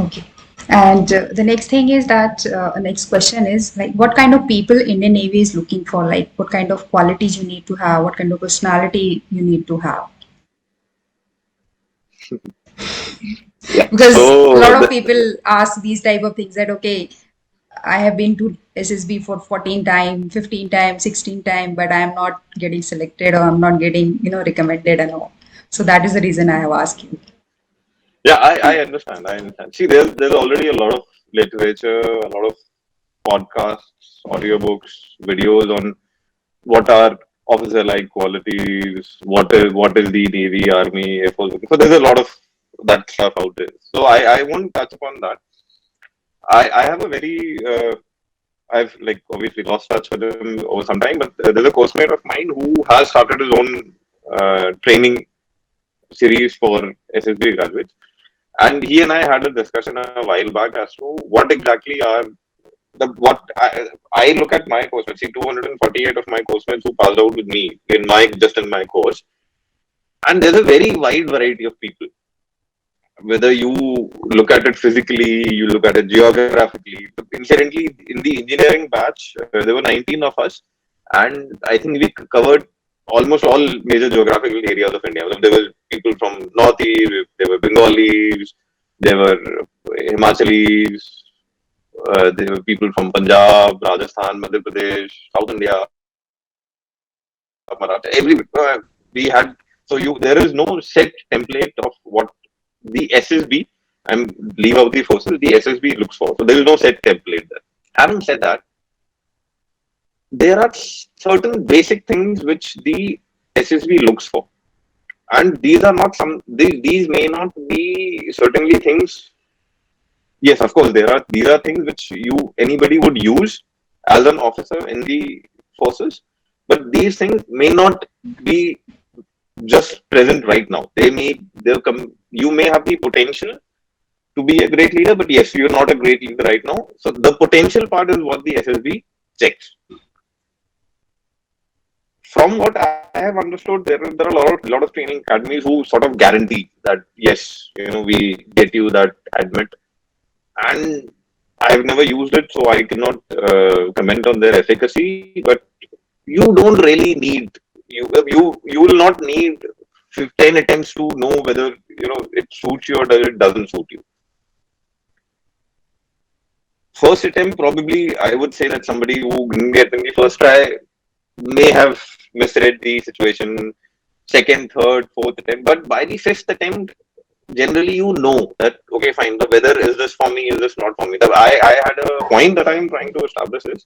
Okay. And the next thing is that next question is like, what kind of people Indian Navy is looking for? Like, what kind of qualities you need to have? What kind of personality you need to have? Yeah. Because a So lot of people ask these type of things that, okay, I have been to SSB for 14 times, 15 times, 16 times, but I am not getting selected or I'm not getting, recommended and all. So that is the reason I have asked you. yeah, I understand. I understand. See, there's already a lot of literature, a lot of podcasts, audiobooks, videos on what are officer like qualities, what is the Navy, Army, Air Force. So there's a lot of that stuff out there. So I won't touch upon that. I have a very I've like obviously lost touch with him over some time, but there's a course mate of mine who has started his own training series for SSB graduates. And he and I had a discussion a while back as to what exactly are I look at my course mates, see 248 of my course mates who passed out with me in my course, and there's a very wide variety of people. Whether you look at it physically, you look at it geographically. Inherently, in the engineering batch, there were 19 of us, and I think we covered almost all major geographical areas of India. There were people from Northeast, there were Bengalis, there were Himachalis, there were people from Punjab, Rajasthan, Madhya Pradesh, South India, Maratha. We had so you there is no set template of what the SSB and leave out the forces the SSB looks for. So there is no set template there. Having said that, there are certain basic things which the SSB looks for, and these are not these may not be certainly things. Yes, of course, there are these are things which anybody would use as an officer in the forces, but these things may not be just present right now. They'll come. You may have the potential to be a great leader, but yes, you're not a great leader right now. So the potential part is what the SSB checks. From what I have understood, there are a lot of training academies who sort of guarantee that yes, we get you that admit, and I've never used it, so I cannot comment on their efficacy. But you don't really need you will not need 15 attempts to know whether it suits you or it doesn't suit you. First attempt, probably, I would say that somebody who didn't get in the first try may have misread the situation. Second, third, fourth attempt, but by the fifth attempt, generally you know that okay, fine. The whether is this for me, is this not for me. I had a point that I'm trying to establish is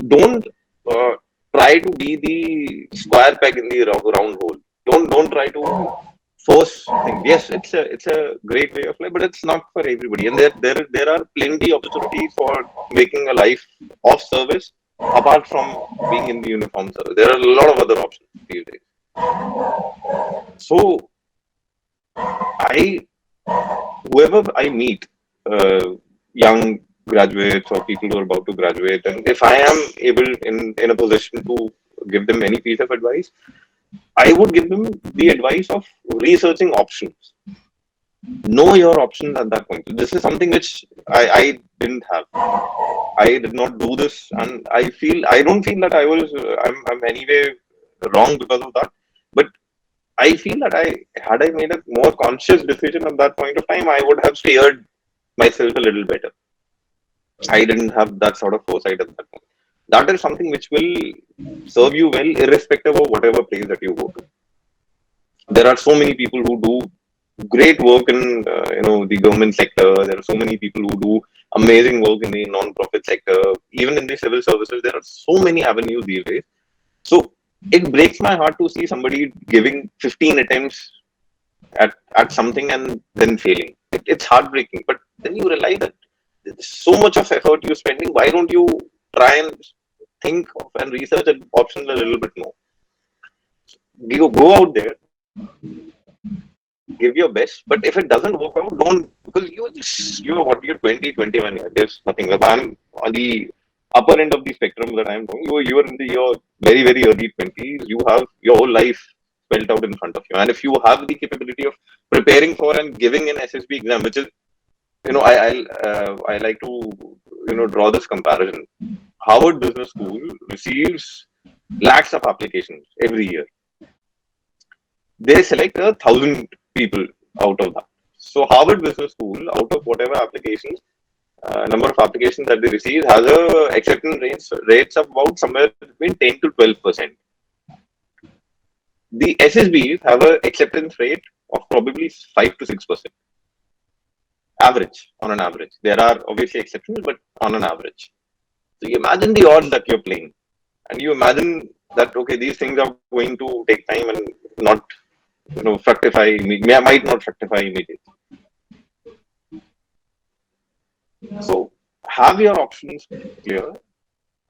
don't uh, try to be the square peg in the round hole. Don't try to force things. Yes, it's a great way of life, but it's not for everybody. And there are plenty opportunities for making a life of service apart from being in the uniform service. There are a lot of other options these days. So I whoever I meet, young graduates or people who are about to graduate, and if I am able in a position to give them any piece of advice, I would give them the advice of researching options. Know your options at that point. This is something which I didn't have. I did not do this, and I don't feel that I'm anyway wrong because of that. But I feel that I made a more conscious decision at that point of time, I would have steered myself a little better. I didn't have that sort of foresight at that point. That is something which will serve you well, irrespective of whatever place that you go to. There are so many people who do great work in the government sector. There are so many people who do amazing work in the non-profit sector. Even in the civil services, there are so many avenues these days. So it breaks my heart to see somebody giving 15 attempts at something and then failing. It's heartbreaking. But then you realize that there's so much of effort you're spending. Why don't you try and think of and research options a little bit more? You go out there, give your best. But if it doesn't work out, don't, because you're 20, 21 years. There's nothing. If I'm on the upper end of the spectrum that I'm doing, you're in your very, very early 20s. You have your whole life spelled out in front of you. And if you have the capability of preparing for and giving an SSB exam, which is I like to draw this comparison. Harvard Business School receives lakhs of applications every year. They select 1,000 people out of that. So Harvard Business School, out of whatever applications, number of applications that they receive, has a acceptance rates of about somewhere between 10 to 12%. The SSBs have a acceptance rate of probably 5 to 6%. Average, on an average. There are obviously exceptions, but on an average. So you imagine the odds that you're playing, and you imagine that okay, these things are going to take time and not fructify. Might not fructify immediately. So have your options clear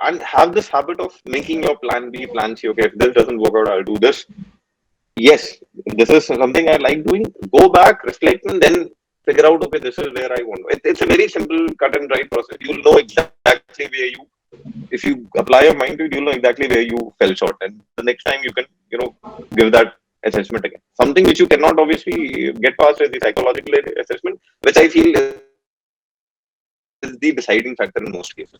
and have this habit of making your plan B, plan C. Okay, if this doesn't work out, I'll do this. Yes, this is something I like doing. Go back, reflect, and then figure out, okay, this is where I want. It's a very simple cut and dry process. You'll know exactly where you, if you apply your mind to it, you'll know exactly where you fell short. And the next time you can, give that assessment again. Something which you cannot obviously get past is the psychological assessment, which I feel is the deciding factor in most cases.